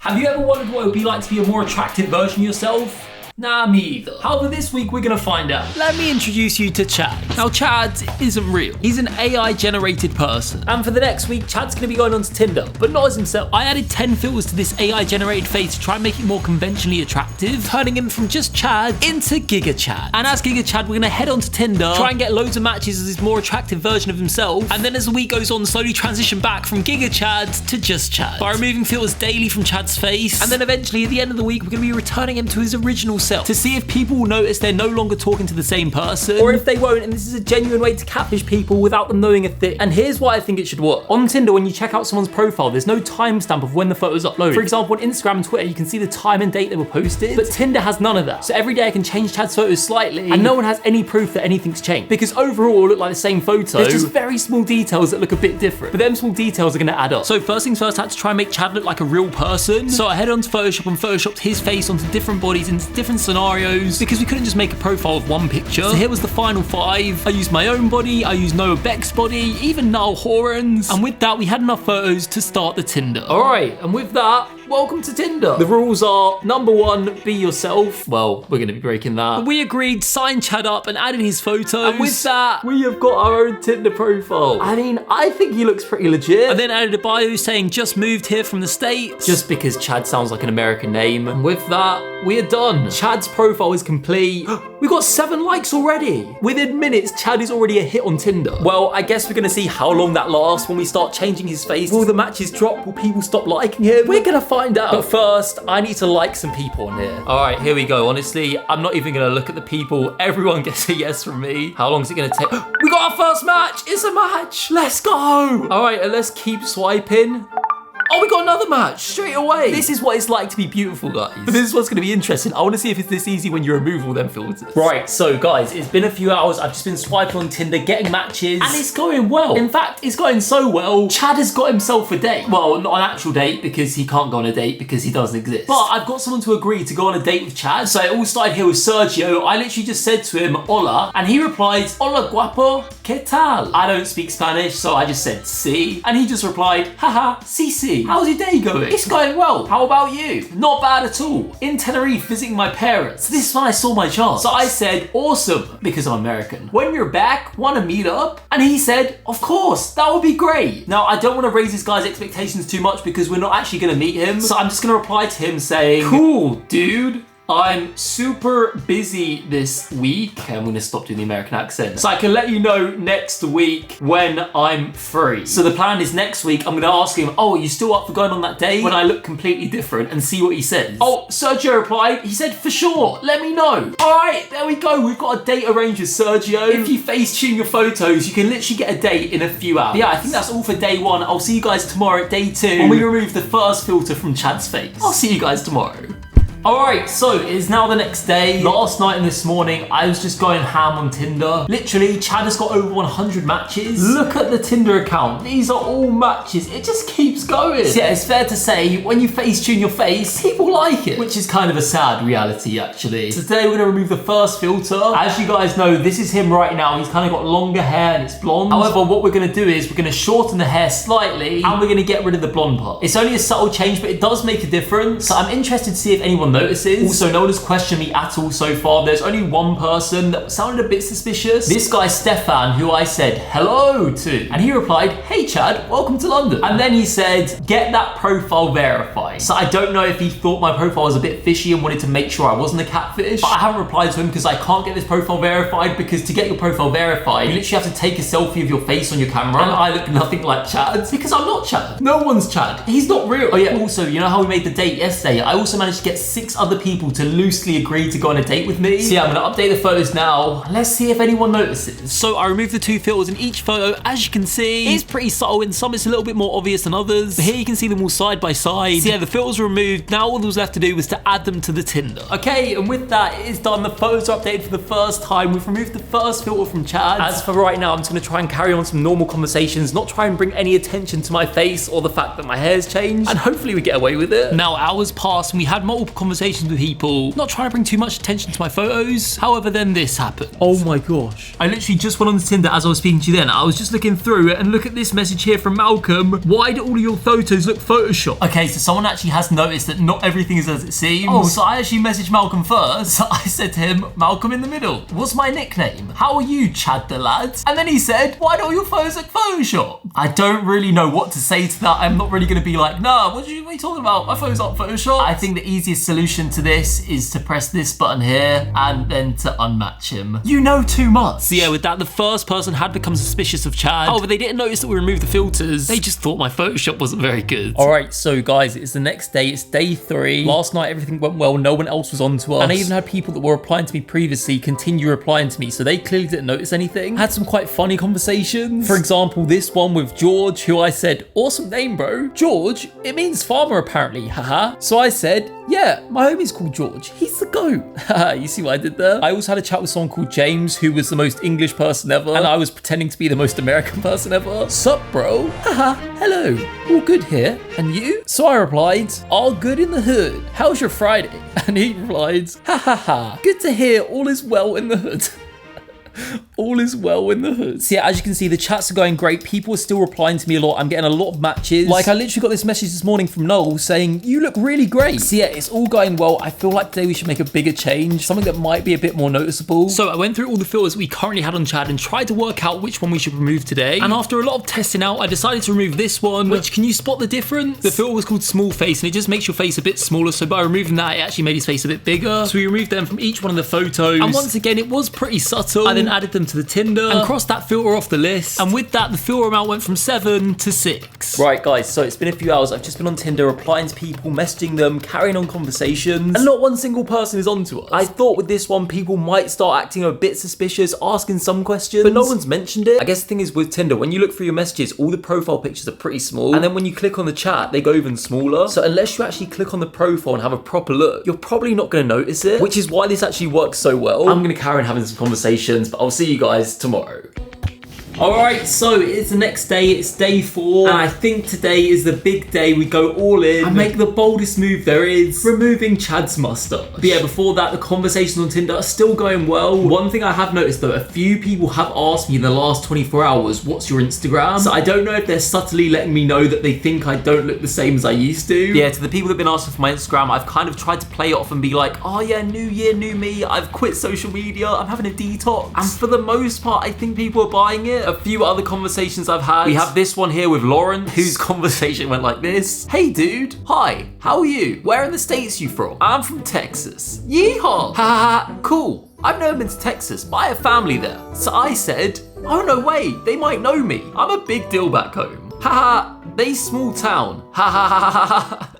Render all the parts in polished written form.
Have you ever wondered what it would be like to be a more attractive version of yourself? Nah, me either. However, this week we're gonna find out. Let me introduce you to Chad. Now, Chad isn't real. He's an AI-generated person. And for the next week, Chad's gonna be going on to Tinder, but not as himself. I added 10 filters to this AI-generated face to try and make it more conventionally attractive, turning him from just Chad into Giga Chad. And as Giga Chad, we're gonna head on to Tinder, try and get loads of matches as his more attractive version of himself, and then as the week goes on, slowly transition back from Giga Chad to just Chad by removing filters daily from Chad's face, and then eventually at the end of the week, we're gonna be returning him to his original self to see if people will notice they're no longer talking to the same person, or if they won't, and this is a genuine way to catfish people without them knowing a thing. And here's why I think it should work. On Tinder, when you check out someone's profile, there's no timestamp of when the photo's uploaded. For example, on Instagram and Twitter, you can see the time and date they were posted, but Tinder has none of that. So every day I can change Chad's photos slightly, and no one has any proof that anything's changed, because overall it'll look like the same photo. There's just very small details that look a bit different, but them small details are gonna add up. So first things first, I had to try and make Chad look like a real person. So I headed onto Photoshop and photoshopped his face onto different bodies into different scenarios, because we couldn't just make a profile of one picture. So here was the final 5. I used my own body, I used Noah Beck's body, even Niall Horan's, and with that we had enough photos to start the Tinder. Alright, and with that, welcome to Tinder. The rules are, number 1, be yourself. Well, we're gonna be breaking that. But we agreed, signed Chad up and added his photos. And with that, we have got our own Tinder profile. I mean, I think he looks pretty legit. I then added a bio saying just moved here from the States, just because Chad sounds like an American name. And with that, we are done. Chad's profile is complete. We got 7 likes already. Within minutes, Chad is already a hit on Tinder. Well, I guess we're gonna see how long that lasts when we start changing his face. Will the matches drop? Will people stop liking him? We're gonna find out. But first, I need to like some people on here. All right, here we go. Honestly, I'm not even gonna look at the people. Everyone gets a yes from me. How long is it gonna take? We got our first match. It's a match. Let's go. All right, and let's keep swiping. Oh, we got another match straight away. This is what it's like to be beautiful, guys. But this is what's gonna be interesting. I wanna see if it's this easy when you remove all them filters. Right, so guys, it's been a few hours. I've just been swiping on Tinder, getting matches, and it's going well. In fact, it's going so well, Chad has got himself a date. Well, not an actual date because he can't go on a date because he doesn't exist. But I've got someone to agree to go on a date with Chad. So it all started here with Sergio. I literally just said to him, hola, and he replied, hola guapo, ¿qué tal? I don't speak Spanish, so I just said, sí. And he just replied, haha, sí, sí. How's your day going? It's going well. How about you? Not bad at all. In Tenerife visiting my parents. This is when I saw my chance. So I said, awesome, because I'm American. When you're back, wanna meet up? And he said, of course, that would be great. Now, I don't wanna raise this guy's expectations too much because we're not actually gonna meet him. So I'm just gonna reply to him saying, cool, dude. I'm super busy this week. I'm gonna stop doing the American accent. So I can let you know next week when I'm free. So the plan is next week, I'm gonna ask him, oh, are you still up for going on that date? When I look completely different and see what he says. Oh, Sergio replied, he said, for sure, let me know. All right, there we go. We've got a date arranged with Sergio. If you face tune your photos, you can literally get a date in a few hours. But yeah, I think that's all for day 1. I'll see you guys tomorrow at day 2 when we remove the first filter from Chad's face. I'll see you guys tomorrow. Alright, so it is now the next day. Last night and this morning, I was just going ham on Tinder. Literally, Chad has got over 100 matches. Look at the Tinder account. These are all matches. It just keeps going. So yeah, it's fair to say, when you face tune your face, people like it, which is kind of a sad reality, actually. So today, we're gonna remove the first filter. As you guys know, this is him right now. He's kind of got longer hair and it's blonde. However, what we're gonna do is we're gonna shorten the hair slightly and we're gonna get rid of the blonde part. It's only a subtle change, but it does make a difference. So I'm interested to see if anyone notices. Also, no one has questioned me at all so far. There's only one person that sounded a bit suspicious. This guy, Stefan, who I said hello to. And he replied, hey Chad, welcome to London. And then he said, get that profile verified. So I don't know if he thought my profile was a bit fishy and wanted to make sure I wasn't a catfish. But I haven't replied to him because I can't get this profile verified, because to get your profile verified, you literally have to take a selfie of your face on your camera. And I look nothing like Chad because I'm not Chad. No one's Chad. He's not real. Oh yeah, also, you know how we made the date yesterday? I also managed to get 6 other people to loosely agree to go on a date with me. So yeah, I'm gonna update the photos now. Let's see if anyone notices. So I removed the 2 filters in each photo. As you can see, it's pretty subtle. In some, it's a little bit more obvious than others. But here you can see them all side by side. So yeah, the filters are removed. Now all that was left to do was to add them to the Tinder. Okay, and with that, it is done. The photos are updated for the first time. We've removed the first filter from Chad. As for right now, I'm just gonna try and carry on some normal conversations, not try and bring any attention to my face or the fact that my hair's changed, and hopefully we get away with it. Now, hours passed and we had multiple conversations conversations with people, not trying to bring too much attention to my photos. However, then this happened. Oh my gosh. I literally just went on Tinder as I was speaking to you then. I was just looking through it and look at this message here from Malcolm. Why do all of your photos look Photoshopped? Okay, so someone actually has noticed that not everything is as it seems. Oh, so I actually messaged Malcolm first. I said to him, Malcolm in the middle. What's my nickname? How are you, Chad the lad? And then he said, why do all your photos look Photoshopped? I don't really know what to say to that. I'm not really going to be like, nah, what are you talking about? My photos aren't Photoshopped. I think the easiest solution to this is to press this button here and then to unmatch him. You know too much. So yeah, with that, the first person had become suspicious of Chad. However, they didn't notice that we removed the filters. They just thought my Photoshop wasn't very good. All right, so guys, it's the next day. It's day 3. Last night, everything went well. No one else was on to us. And I even had people that were replying to me previously continue replying to me, so they clearly didn't notice anything. I had some quite funny conversations. For example, this one with George, who I said, awesome name, bro. George, it means farmer apparently, haha. So I said, yeah, my homie's called George. He's the goat. Haha, you see what I did there? I also had a chat with someone called James, who was the most English person ever, and I was pretending to be the most American person ever. Sup, bro? Haha, hello. All good here. And you? So I replied, all good in the hood. How's your Friday? And he replied, ha ha ha. Good to hear all is well in the hood. All is well in the hood. So yeah, as you can see, the chats are going great. People are still replying to me a lot. I'm getting a lot of matches. Like, I literally got this message this morning from Noel saying, you look really great. So yeah, it's all going well. I feel like today we should make a bigger change, something that might be a bit more noticeable. So I went through all the filters we currently had on Chad and tried to work out which one we should remove today. And after a lot of testing out, I decided to remove this one, which, can you spot the difference? The filter was called small face and it just makes your face a bit smaller. So by removing that, it actually made his face a bit bigger. So we removed them from each one of the photos. And once again, it was pretty subtle. I then added them to the Tinder and crossed that filter off the list. And with that, the filter amount went from 7 to 6. Right, guys, so it's been a few hours. I've just been on Tinder, replying to people, messaging them, carrying on conversations, and not one single person is onto us. I thought with this one, people might start acting a bit suspicious, asking some questions, but no one's mentioned it. I guess the thing is with Tinder, when you look through your messages, all the profile pictures are pretty small, and then when you click on the chat, they go even smaller. So unless you actually click on the profile and have a proper look, you're probably not going to notice it, which is why this actually works so well. I'm going to carry on having some conversations, but I'll see you guys tomorrow. Alright, so it's the next day, it's day 4, and I think today is the big day we go all in and make the boldest move there is, removing Chad's mustache. But yeah, before that, the conversations on Tinder are still going well. One thing I have noticed though, a few people have asked me in the last 24 hours, what's your Instagram? So I don't know if they're subtly letting me know that they think I don't look the same as I used to. Yeah, to the people that have been asking for my Instagram, I've kind of tried to play it off and be like, oh yeah, new year, new me, I've quit social media, I'm having a detox. And for the most part, I think people are buying it. A few other conversations I've had. We have this one here with Lauren, whose conversation went like this. Hey dude, hi, how are you? Where in the States you from? I'm from Texas. Yeehaw! Ha ha ha, cool. I've never been to Texas, but I have family there. So I said, oh no way, they might know me. I'm a big deal back home. Ha ha, they small town. Ha ha ha ha ha ha.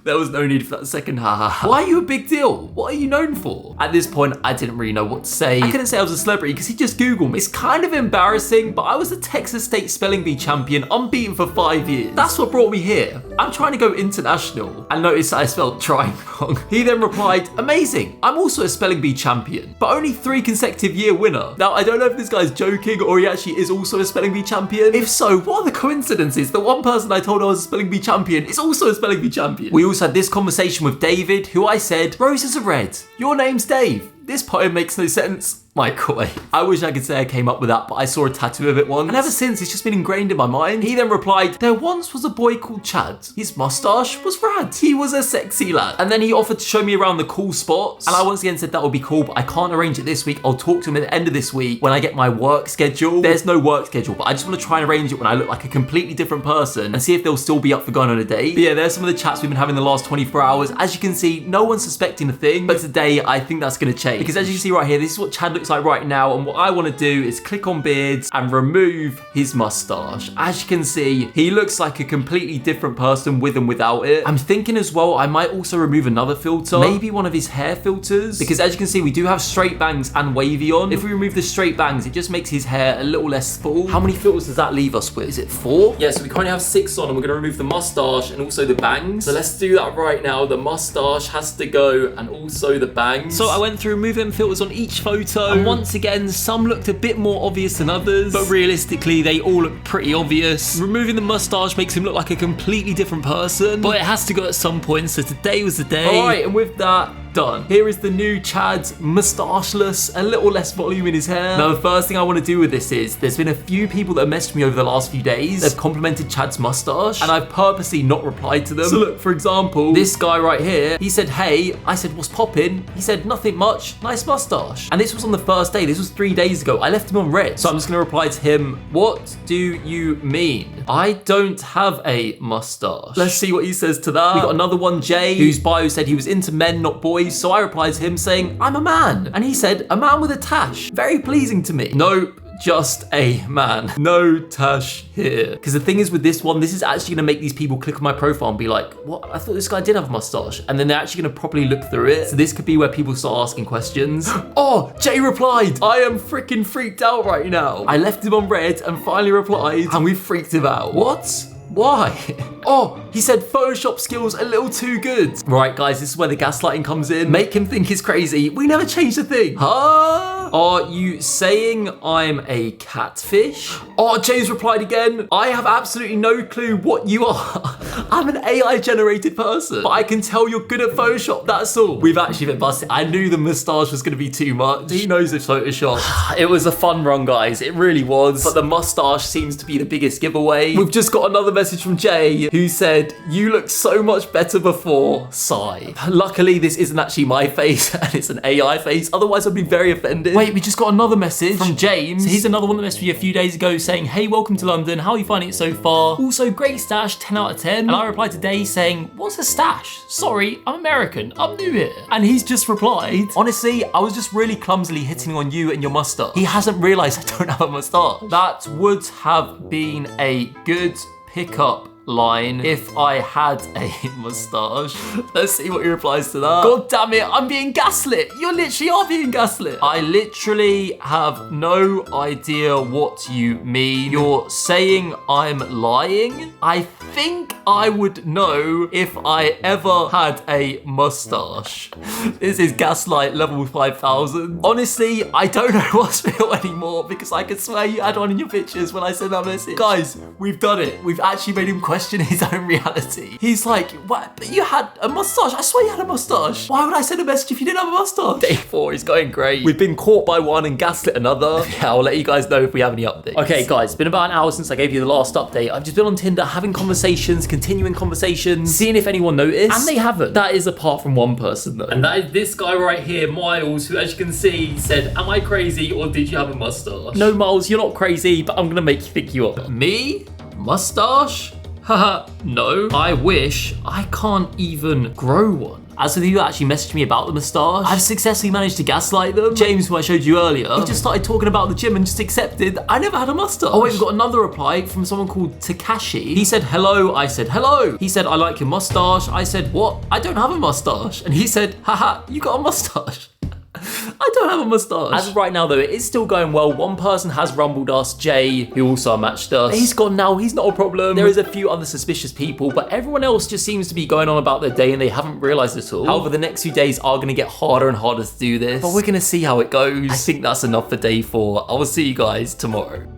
There was no need for that second haha. Why are you a big deal? What are you known for? At this point, I didn't really know what to say. I couldn't say I was a celebrity because he just Googled me. It's kind of embarrassing, but I was the Texas State Spelling Bee champion, unbeaten for 5 years. That's what brought me here. I'm trying to go international. And notice I spelled trying wrong. He then replied, amazing, I'm also a Spelling Bee champion, but only 3 consecutive year winner. Now, I don't know if this guy's joking or he actually is also a Spelling Bee champion. If so, what are the coincidences? The one person I told I was a Spelling Bee champion is also a Spelling Bee champion. We also had this conversation with David, who I said, roses are red, your name's Dave. This poem makes no sense. Microwave. I wish I could say I came up with that, but I saw a tattoo of it once. And ever since, it's just been ingrained in my mind. He then replied, there once was a boy called Chad. His mustache was rad. He was a sexy lad. And then he offered to show me around the cool spots. And I once again said that would be cool, but I can't arrange it this week. I'll talk to him at the end of this week when I get my work schedule. There's no work schedule, but I just want to try and arrange it when I look like a completely different person and see if they'll still be up for going on a date. But yeah, there's some of the chats we've been having the last 24 hours. As you can see, no one's suspecting a thing, but today I think that's going to change. Because as you can see right here, this is what Chad looks like right now. And what I want to do is click on beards and remove his mustache. As you can see, he looks like a completely different person with and without it. I'm thinking as well, I might also remove another filter, maybe one of his hair filters, because as you can see, we do have straight bangs and wavy on. If we remove the straight bangs, it just makes his hair a little less full. How many filters does that leave us with? Is it 4? Yeah, so we currently have 6 on, and we're going to remove the mustache and also the bangs. So let's do that right now. The mustache has to go and also the bangs. So I went through removing filters on each photo, photo. And once again, some looked a bit more obvious than others, but realistically, they all look pretty obvious. Removing the mustache makes him look like a completely different person, but it has to go at some point, so today was the day. All right, and with that, done. Here is the new Chad's mustacheless, a little less volume in his hair. Now, the first thing I want to do with this is, there's been a few people that have messaged me over the last few days. They've complimented Chad's mustache, and I've purposely not replied to them. So look, for example, this guy right here, he said, hey, I said, what's poppin'? He said, nothing much, nice mustache. And this was on the first day, this was 3 days ago. I left him on red. So I'm just gonna reply to him, what do you mean? I don't have a mustache. Let's see what he says to that. We got another one, Jay, whose bio said he was into men, not boys. So I replied to him saying, I'm a man. And he said, a man with a tash. Very pleasing to me. Nope. Just a man. No tash here. Because the thing is with this one, this is actually gonna make these people click on my profile and be like, what? I thought this guy did have a mustache. And then they're actually gonna properly look through it. So this could be where people start asking questions. Oh, Jay replied. I am freaking freaked out right now. I left him on red and finally replied and we freaked him out. What? Why? Oh, he said Photoshop skills a little too good. Right, guys, this is where the gaslighting comes in. Make him think he's crazy. We never changed a thing. Huh? Are you saying I'm a catfish? Oh, James replied again. I have absolutely no clue what you are. I'm an AI generated person, but I can tell you're good at Photoshop, that's all. We've actually been busted. I knew the moustache was gonna be too much. He knows it's Photoshop. It was a fun run, guys. It really was. But the mustache seems to be the biggest giveaway. We've just got another message from Jay who said, you look so much better before, sigh. Luckily, this isn't actually my face and it's an AI face. Otherwise, I'd be very offended. Wait, we just got another message from James. He's another one that messaged me a few days ago saying, hey, welcome to London. How are you finding it so far? Also, great stash, 10 out of 10. And I replied today saying, what's a stash? Sorry, I'm American. I'm new here. And he's just replied, honestly, I was just really clumsily hitting on you and your mustache. He hasn't realized I don't have a mustache. That would have been a good pickup line if I had a mustache. Let's see what he replies to that. God damn it, I'm being gaslit. You literally are being gaslit. I literally have no idea what you mean. You're saying I'm lying? I think I would know if I ever had a mustache. This is gaslight level 5000. Honestly, I don't know what's real anymore because I could swear you had one in your pictures when I sent that message. Guys, we've done it. We've actually made him question his own reality. He's like, what? But you had a mustache. I swear you had a mustache. Why would I send a message if you didn't have a mustache? Day 4 is going great. We've been caught by one and gaslit another. Yeah, I'll let you guys know if we have any updates. Okay, guys, it's been about an hour since I gave you the last update. I've just been on Tinder having conversations, continuing conversations, seeing if anyone noticed, and they haven't. That is apart from one person though. And that is this guy right here, Miles, who as you can see said, am I crazy or did you have a mustache? No, Miles, you're not crazy, but I'm gonna make you think you are. Me? Mustache? Haha, no. I wish. I can't even grow one. As for the people that actually messaged me about the moustache, I've successfully managed to gaslight them. James, who I showed you earlier, he just started talking about the gym and just accepted I never had a moustache. Oh wait, we've got another reply from someone called Takashi. He said, hello, I said, hello. He said, I like your mustache. I said, what? I don't have a mustache. And he said, haha, you got a mustache. I don't have a mustache. As of right now though, it is still going well. One person has rumbled us, Jay, who also matched us. He's gone now, he's not a problem. There is a few other suspicious people, but everyone else just seems to be going on about their day and they haven't realized it all. However, the next few days are gonna get harder and harder to do this, but we're gonna see how it goes. I think that's enough for day 4. I will see you guys tomorrow.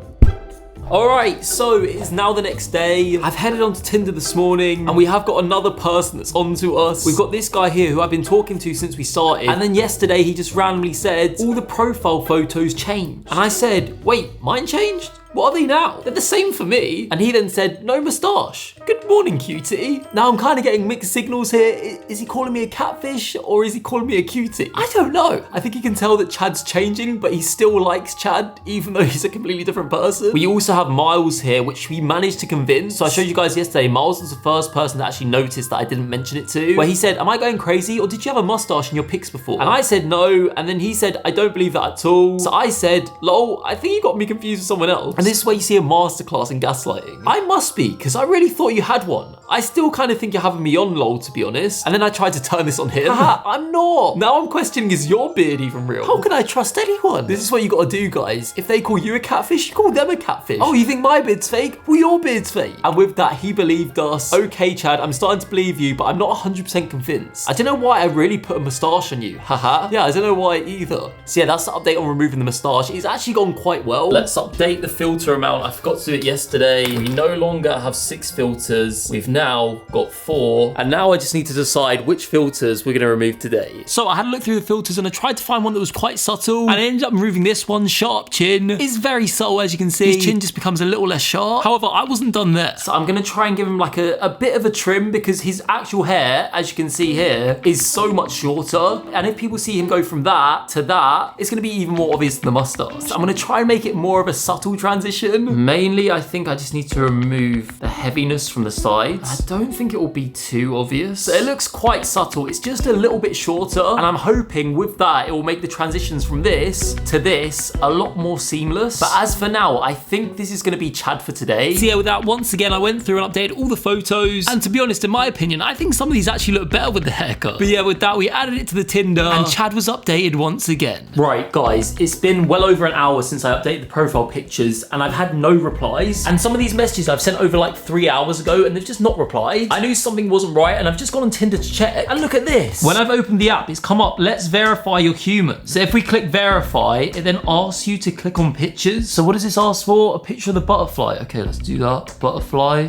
Alright, so it is now the next day. I've headed onto Tinder this morning and we have got another person that's onto us. We've got this guy here who I've been talking to since we started, and then yesterday he just randomly said, all the profile photos changed. And I said, wait, mine changed? What are they now? They're the same for me. And he then said, no moustache. Good morning, cutie. Now I'm kind of getting mixed signals here. Is he calling me a catfish or is he calling me a cutie? I don't know. I think he can tell that Chad's changing, but he still likes Chad, even though he's a completely different person. We also have Miles here, which we managed to convince. So I showed you guys yesterday, Miles was the first person that actually noticed that I didn't mention it to, where he said, am I going crazy or did you have a mustache in your pics before? And I said no, and then he said, I don't believe that at all. So I said, lol, I think you got me confused with someone else. And this is where you see a masterclass in gaslighting. I must be, because I really thought you had one. I still kind of think you're having me on, lol, to be honest. And then I tried to turn this on him. Haha, I'm not. Now I'm questioning, is your beard even real? How can I trust anyone? This is what you gotta do, guys. If they call you a catfish, you call them a catfish. Oh, you think my beard's fake? Well, your beard's fake. And with that, he believed us. Okay, Chad, I'm starting to believe you, but I'm not 100% convinced. I don't know why I really put a moustache on you. Haha. Yeah, I don't know why either. So yeah, that's the update on removing the moustache. It's actually gone quite well. Let's update the filter amount. I forgot to do it yesterday. We no longer have 6 filters. We've now got 4. And now I just need to decide which filters we're gonna remove today. So I had a look through the filters and I tried to find one that was quite subtle. And I ended up removing this one, sharp chin. It's very subtle, as you can see. His chin just becomes a little less sharp. However, I wasn't done there. So I'm gonna try and give him like a bit of a trim because his actual hair, as you can see here, is so much shorter. And if people see him go from that to that, it's gonna be even more obvious than the mustache. So I'm gonna try and make it more of a subtle transition. Mainly, I think I just need to remove the heaviness from the sides. I don't think it will be too obvious. So it looks quite subtle. It's just a little bit shorter. And I'm hoping with that, it will make the transitions from this to this a lot more seamless. But as for now, I think this is gonna be Chad for today. So yeah, with that, once again, I went through and updated all the photos. And to be honest, in my opinion, I think some of these actually look better with the haircut. But yeah, with that, we added it to the Tinder and Chad was updated once again. Right, guys, it's been well over an hour since I updated the profile pictures and I've had no replies. And some of these messages I've sent over like 3 hours ago and they've just not replied. I knew something wasn't right and I've just gone on Tinder to check. And look at this. When I've opened the app, it's come up, let's verify you're human. So if we click verify, it then asks you to click on pictures. So what does this ask for? A picture of the butterfly. Okay, let's do that. Butterfly.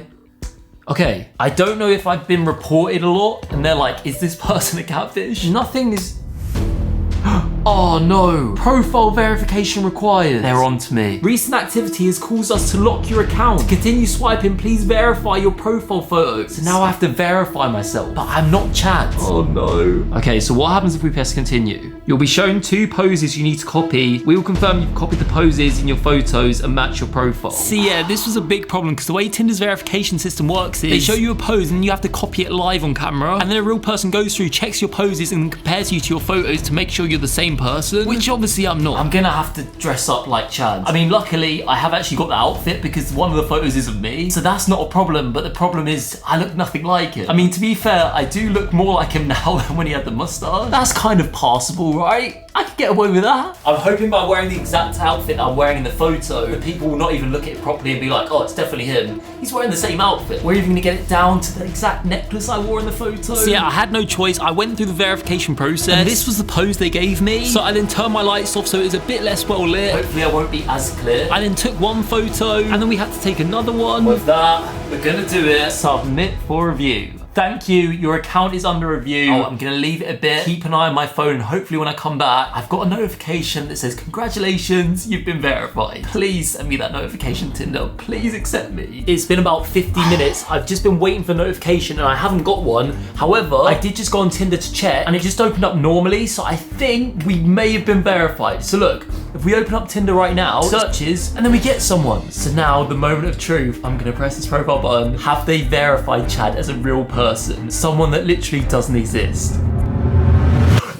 Okay, I don't know if I've been reported a lot and they're like, is this person a catfish? Nothing is... Oh no, profile verification required. They're on to me. Recent activity has caused us to lock your account. To continue swiping, please verify your profile photos. So now I have to verify myself, but I'm not Chad. Oh no. Okay, so what happens if we press continue? You'll be shown 2 poses you need to copy. We will confirm you've copied the poses in your photos and match your profile. See, yeah, this was a big problem because the way Tinder's verification system works is they show you a pose and you have to copy it live on camera. And then a real person goes through, checks your poses and compares you to your photos to make sure you're the same person, which obviously I'm not. I'm gonna have to dress up like Chad. I mean, luckily I have actually got the outfit because one of the photos is of me, so that's not a problem, but the problem is I look nothing like him. I mean, to be fair, I do look more like him now than when he had the mustache. That's kind of passable, right? I could get away with that. I'm hoping by wearing the exact outfit I'm wearing in the photo, that people will not even look at it properly and be like, oh, it's definitely him. He's wearing the same outfit. We're even gonna get it down to the exact necklace I wore in the photo. So yeah, I had no choice. I went through the verification process and this was the pose they gave me. So I then turned my lights off so it was a bit less well lit. Hopefully I won't be as clear. I then took one photo and then we had to take another one. With that, we're gonna do it. Submit for review. Thank you, your account is under review. Oh, I'm gonna leave it a bit. Keep an eye on my phone. Hopefully when I come back, I've got a notification that says, congratulations, you've been verified. Please send me that notification, Tinder. Please accept me. It's been about 50 minutes. I've just been waiting for notification and I haven't got one. However, I did just go on Tinder to check and it just opened up normally. So I think we may have been verified. So look, if we open up Tinder right now, searches, and then we get someone. So now the moment of truth, I'm gonna press this profile button. Have they verified Chad as a real person? Someone that literally doesn't exist.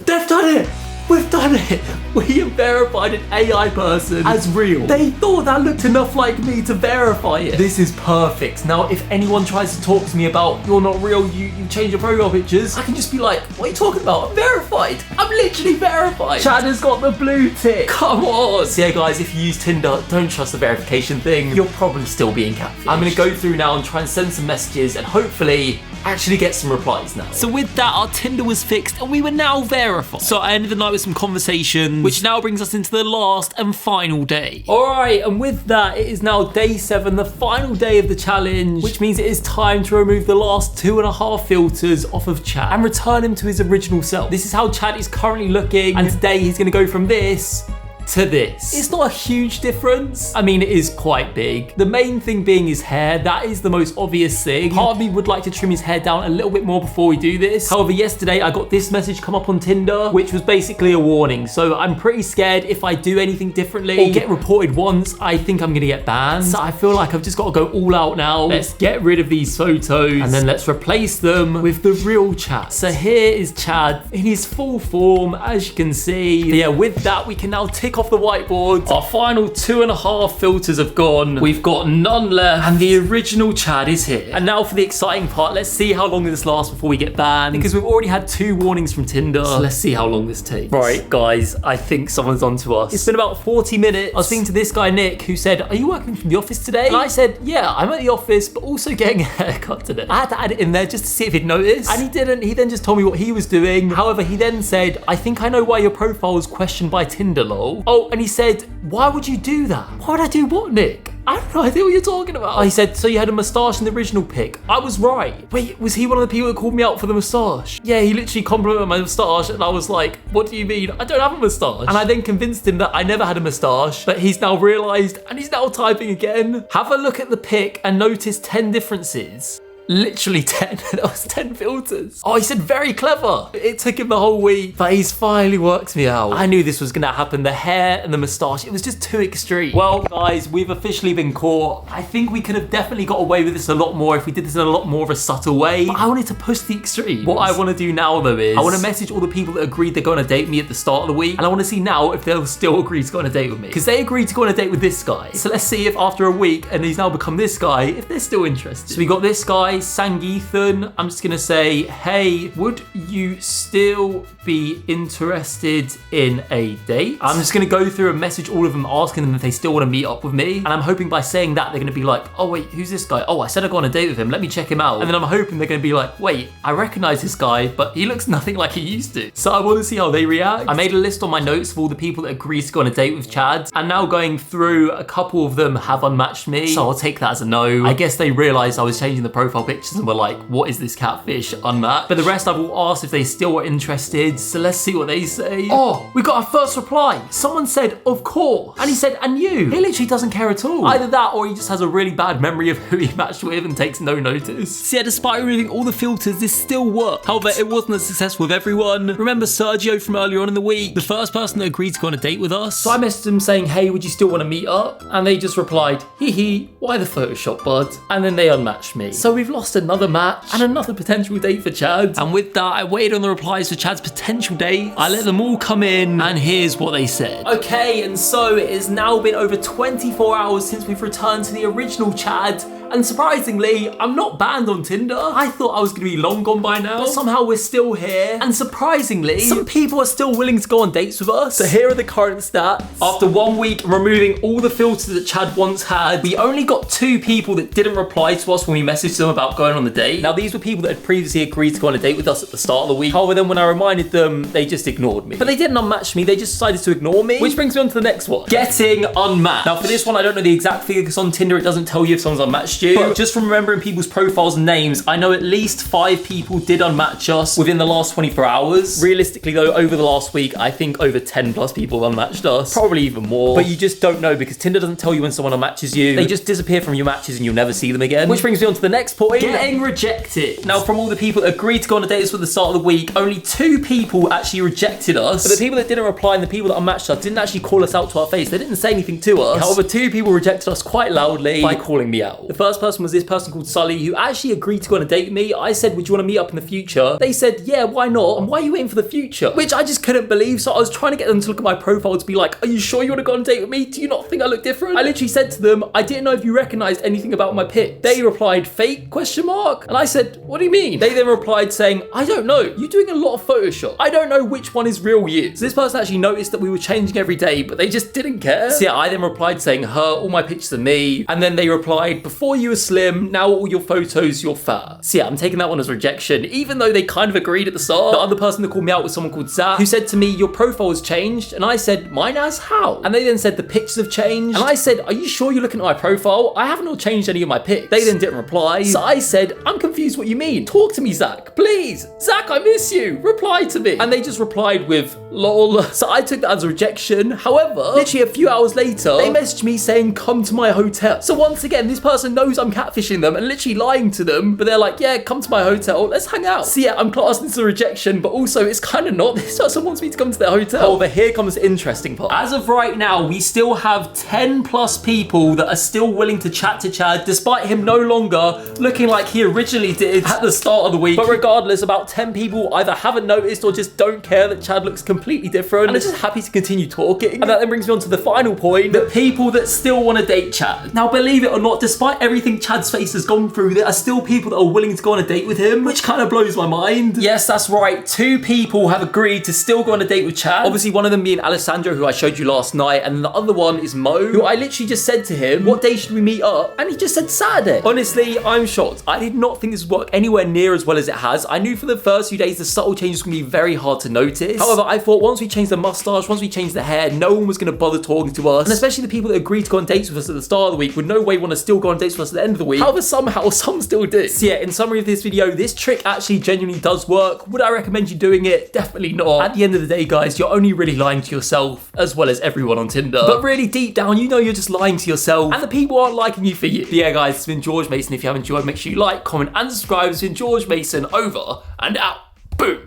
They've done it! We've done it! We have verified an AI person as real. They thought that looked enough like me to verify it. This is perfect. Now, if anyone tries to talk to me about you're not real, you change your profile pictures, I can just be like, what are you talking about? I'm verified. I'm literally verified. Chad has got the blue tick. Come on. So yeah, guys, if you use Tinder, don't trust the verification thing. You're probably still being catfished. I'm gonna go through now and try and send some messages and hopefully actually get some replies now. So with that, our Tinder was fixed and we were now verified. So I ended the night with some conversations, which now brings us into the last and final day. All right, and with that, it is now day 7, the final day of the challenge, which means it is time to remove the last 2.5 filters off of Chad and return him to his original self. This is how Chad is currently looking, and today he's gonna go from this to this. It's not a huge difference. I mean, it is quite big. The main thing being his hair. That is the most obvious thing. Part of me would like to trim his hair down a little bit more before we do this. However, yesterday I got this message come up on Tinder, which was basically a warning. So I'm pretty scared if I do anything differently or get reported once, I think I'm gonna get banned. So I feel like I've just got to go all out now. Let's get rid of these photos and then let's replace them with the real Chad. So here is Chad in his full form, as you can see. But yeah, with that, we can now tick tick off the whiteboard. Our final 2.5 filters have gone. We've got none left, and the original Chad is here. And now for the exciting part. Let's see how long this lasts before we get banned, because we've already had 2 warnings from Tinder. So let's see how long this takes. Right, guys, I think someone's onto us. It's been about 40 minutes. I was speaking to this guy, Nick, who said, are you working from the office today? And I said, yeah, I'm at the office, but also getting a haircut today. I had to add it in there just to see if he'd noticed. And he didn't. He then just told me what he was doing. However, he then said, I think I know why your profile was questioned by Tinder, lol. Oh, and he said, why would you do that? Why would I do what, Nick? I have no idea what you're talking about. He said, so you had a moustache in the original pic. I was right. Wait, was he one of the people that called me out for the moustache? Yeah, he literally complimented my moustache, and I was like, what do you mean? I don't have a moustache. And I then convinced him that I never had a moustache, but he's now realized, and he's now typing again. Have a look at the pic and notice 10 differences. Literally 10. That was 10 filters. Oh, he said very clever. It took him the whole week, but he's finally worked me out. I knew this was gonna happen. The hair and the moustache, it was just too extreme. Well, guys, we've officially been caught. I think we could have definitely got away with this a lot more if we did this in a lot more of a subtle way. But I wanted to push the extreme. What I want to do now, though, is I want to message all the people that agreed they're going to date me at the start of the week, and I want to see now if they'll still agree to go on a date with me. Because they agreed to go on a date with this guy. So let's see if after a week, and he's now become this guy, if they're still interested. So we got this guy, Sangeethan. I'm just gonna say, hey, would you still be interested in a date? I'm just gonna go through and message all of them, asking them if they still want to meet up with me. And I'm hoping by saying that, they're gonna be like, oh wait, who's this guy? Oh, I said I'd go on a date with him. Let me check him out. And then I'm hoping they're gonna be like, wait, I recognize this guy, but he looks nothing like he used to. So I want to see how they react. I made a list on my notes of all the people that agreed to go on a date with Chad. And now going through, a couple of them have unmatched me. So I'll take that as a no. I guess they realized I was changing the profile pictures and were like, what is this catfish? Unmatched. But the rest I will ask if they still are interested. So let's see what they say. Oh, we got our first reply. Someone said, of course. And he said, and you? He literally doesn't care at all. Either that or he just has a really bad memory of who he matched with and takes no notice. So yeah, despite removing all the filters, this still worked. However, it wasn't as successful with everyone. Remember Sergio from earlier on in the week? The first person that agreed to go on a date with us. So I messaged him saying, hey, would you still want to meet up? And they just replied, hee hee, why the Photoshop, bud? And then they unmatched me. So we've lost another match and another potential date for Chad. And with that, I waited on the replies for Chad's potential date. I let them all come in, and here's what they said. Okay, and so it has now been over 24 hours since we've returned to the original Chad. And surprisingly, I'm not banned on Tinder. I thought I was gonna be long gone by now, but somehow we're still here. And surprisingly, some people are still willing to go on dates with us. So here are the current stats. After 1 week removing all the filters that Chad once had, we only got 2 people that didn't reply to us when we messaged them about going on the date. Now, these were people that had previously agreed to go on a date with us at the start of the week. However, then when I reminded them, they just ignored me. But they didn't unmatch me, they just decided to ignore me. Which brings me on to the next one. Getting unmatched. Now, for this one, I don't know the exact figure because on Tinder, it doesn't tell you if someone's unmatched you. But just from remembering people's profiles and names, I know at least 5 people did unmatch us within the last 24 hours. Realistically though, over the last week, I think over 10 plus people unmatched us. Probably even more. But you just don't know because Tinder doesn't tell you when someone unmatches you. They just disappear from your matches and you'll never see them again. Which brings me on to the next point. Getting rejected. Now, from all the people that agreed to go on a date with us at the start of the week, only 2 people actually rejected us. But the people that didn't reply and the people that unmatched us didn't actually call us out to our face. They didn't say anything to us. However, 2 people rejected us quite loudly by calling me out. The first person was this person called Sully, who actually agreed to go on a date with me. I said, would you want to meet up in the future? They said, yeah, why not? And why are you waiting for the future? Which I just couldn't believe. So I was trying to get them to look at my profile to be like, are you sure you want to go on a date with me? Do you not think I look different? I literally said to them, I didn't know if you recognized anything about my pic. They replied, fake, question mark? And I said, what do you mean? They then replied saying, I don't know. You're doing a lot of Photoshop. I don't know which one is real you. So this person actually noticed that we were changing every day, but they just didn't care. So yeah, I then replied saying, all my pictures are me. And then they replied, before you were slim, now all your photos, you're fat. So yeah, I'm taking that one as rejection, even though they kind of agreed at the start. The other person that called me out was someone called Zach, who said to me, your profile has changed. And I said, mine has? How? And they then said, the pictures have changed. And I said, are you sure you're looking at my profile? I haven't changed any of my pics. They then didn't reply. So I said, I'm confused what you mean. Talk to me, Zach, please. Zach, I miss you. Reply to me. And they just replied with, lol. So I took that as a rejection. However, literally a few hours later, they messaged me saying, come to my hotel. So once again, this person knows knows I'm catfishing them and literally lying to them, but they're like, yeah, come to my hotel, let's hang out. So yeah, I'm classing this as a rejection, but also it's kind of not. This person wants me to come to their hotel. However, here comes the interesting part. As of right now, we still have 10 plus people that are still willing to chat to Chad, despite him no longer looking like he originally did at the start of the week. But regardless, about 10 people either haven't noticed or just don't care that Chad looks completely different and are just happy to continue talking. And that then brings me on to the final point, the people that still want to date Chad. Now, believe it or not, despite everything Chad's face has gone through, there are still people that are willing to go on a date with him, which kind of blows my mind. Yes, that's right. 2 people have agreed to still go on a date with Chad. Obviously, one of them being Alessandro, who I showed you last night, and the other one is Mo, who I literally just said to him, what day should we meet up? And he just said Saturday. Honestly, I'm shocked. I did not think this would work anywhere near as well as it has. I knew for the first few days the subtle changes were going to be very hard to notice. However, I thought once we changed the mustache, once we changed the hair, no one was going to bother talking to us. And especially the people that agreed to go on dates with us at the start of the week would no way want to still go on dates with us at the end of the week. However, somehow some still do. So yeah, in summary of this video, this trick actually genuinely does work. Would I recommend you doing it? Definitely not. At the end of the day, guys, you're only really lying to yourself as well as everyone on Tinder. But really deep down, you know you're just lying to yourself and the people aren't liking you for you. But yeah, guys, it's been Georgemason. If you have enjoyed, make sure you like, comment and subscribe. It's been Georgemason, over and out. Boom.